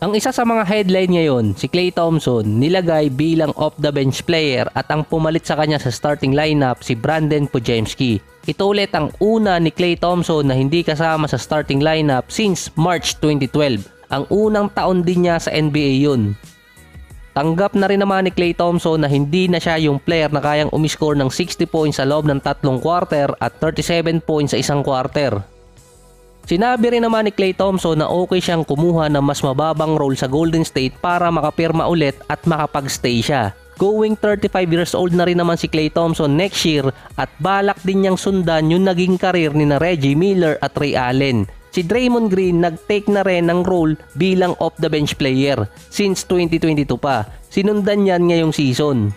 Ang isa sa mga headline ngayon, si Klay Thompson, nilagay bilang off-the-bench player at ang pumalit sa kanya sa starting lineup si Brandon Podziemski. Ito ulit ang una ni Klay Thompson na hindi kasama sa starting lineup since March 2012. Ang unang taon din niya sa NBA yun. Tanggap na rin naman ni Klay Thompson na hindi na siya yung player na kayang umiscore ng 60 points sa loob ng 3 quarter at 37 points sa isang quarter. Sinabi rin naman ni Klay Thompson na okay siyang kumuha ng mas mababang role sa Golden State para makapirma ulit at makapag-stay siya. Going 35 years old na rin naman si Klay Thompson next year at balak din niyang sundan yung naging karir ni na Reggie Miller at Ray Allen. Si Draymond Green nag-take na rin ng role bilang off-the-bench player since 2022 pa. Sinundan yan ngayong season.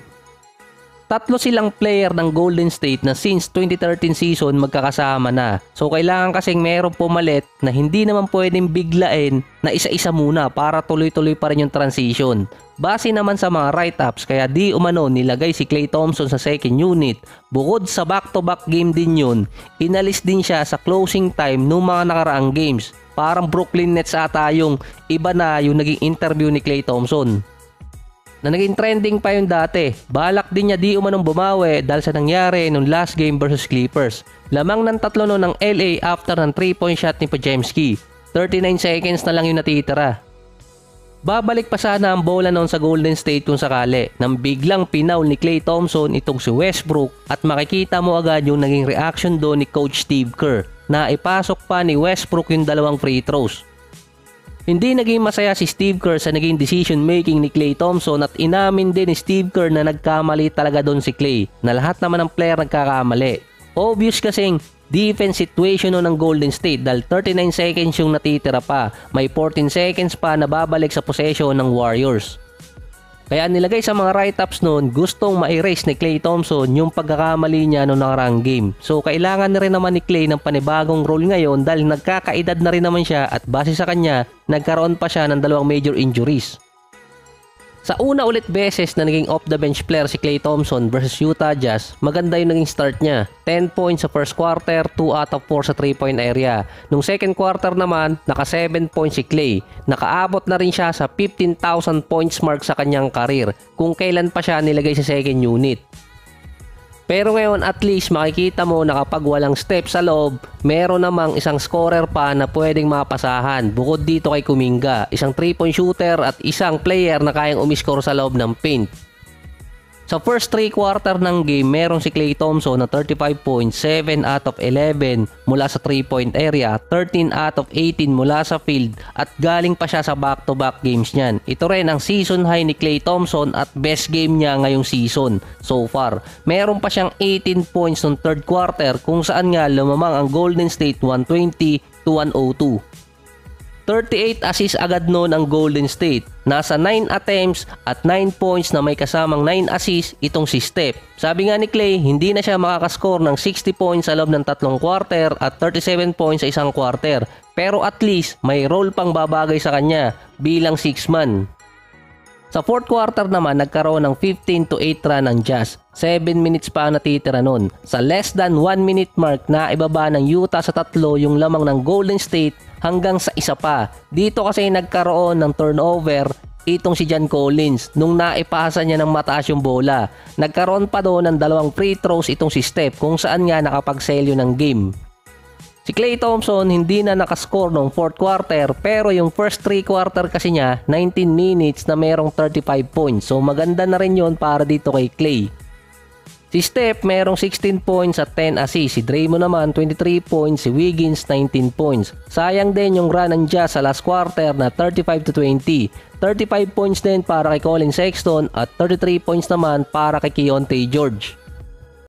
Tatlo silang player ng Golden State na since 2013 season magkakasama na. So kailangan kasing merong pumalit na hindi naman pwedeng biglain na isa-isa muna para tuloy-tuloy pa rin yung transition. Base naman sa mga write-ups kaya di umano nilagay si Klay Thompson sa second unit. Bukod sa back-to-back game din yun, inalis din siya sa closing time ng mga nakaraang games. Parang Brooklyn Nets ata yung iba na yung naging interview ni Klay Thompson. Na naging trending pa yung dati. Balak din niya di umanong bumawi dahil sa nangyari nung last game versus Clippers. Lamang ng tatlo no ng LA after ng 3-point shot ni Podziemski. 39 seconds na lang yung natitira. Babalik pa sana ang bola noon sa Golden State kung sakali nang biglang pinaul ni Klay Thompson itong si Westbrook at makikita mo agad yung naging reaction doon ni Coach Steve Kerr na ipasok pa ni Westbrook yung dalawang free throws. Hindi naging masaya si Steve Kerr sa naging decision making ni Klay Thompson at inamin din ni Steve Kerr na nagkamali talaga doon si Klay, na lahat naman ng player nagkakamali. Obvious kasing defense situation no ng Golden State dahil 39 seconds yung natitira pa, may 14 seconds pa na babalik sa possession ng Warriors. Kaya nilagay sa mga write-ups noon, gustong ma-erase ni Klay Thompson yung pagkakamali niya noong nakaraang game. So kailangan na rin naman ni Klay ng panibagong role ngayon dahil nagkakaedad na rin naman siya at base sa kanya, nagkaroon pa siya ng 2 major injuries. Sa una ulit beses na naging off the bench player si Klay Thompson versus Utah Jazz, maganda yung naging start niya. 10 points sa first quarter, 2 out of 4 sa 3-point area. Nung second quarter naman, naka 7 points si Klay. Nakaabot na rin siya sa 15,000 points mark sa kanyang karir kung kailan pa siya nilagay sa second unit. Pero ngayon at least makikita mo na kapag walang step sa loob, meron namang isang scorer pa na pwedeng mapasahan bukod dito kay Kuminga, isang 3-point shooter at isang player na kayang umiscore sa loob ng paint. Sa first 3 quarter ng game, meron si Klay Thompson na 35 points, 7 out of 11 mula sa 3-point area, 13 out of 18 mula sa field at galing pa siya sa back-to-back games niyan. Ito rin ang season high ni Klay Thompson at best game niya ngayong season so far. Meron pa siyang 18 points noong third quarter kung saan nga lumamang ang Golden State 120-102. 38 assists agad noon ang Golden State. Nasa 9 attempts at 9 points na may kasamang 9 assists itong si Steph. Sabi nga ni Klay, hindi na siya makakascore ng 60 points sa loob ng 3 quarter at 37 points sa isang quarter. Pero at least may role pang babagay sa kanya bilang 6-man. Sa fourth quarter naman, nagkaroon ng 15-8 run ang Jazz. 7 minutes pa ang natitira nun. Sa less than 1 minute mark na ibaba ng Utah sa 3 yung lamang ng Golden State hanggang sa isa pa. Dito kasi nagkaroon ng turnover itong si John Collins nung naipasa niya ng mataas yung bola. Nagkaroon pa doon ng 2 free throws itong si Steph kung saan nga nakapagselyo ng game. Si Klay Thompson hindi na nakascore noong fourth quarter pero yung first 3 quarter kasi niya 19 minutes na merong 35 points. So maganda na rin yon para dito kay Klay. Si Steph merong 16 points at 10 assists. Si Draymond naman 23 points. Si Wiggins 19 points. Sayang din yung run ng Jazz sa last quarter na 35-20. 35 points din para kay Colin Sexton at 33 points naman para kay Keyonte George.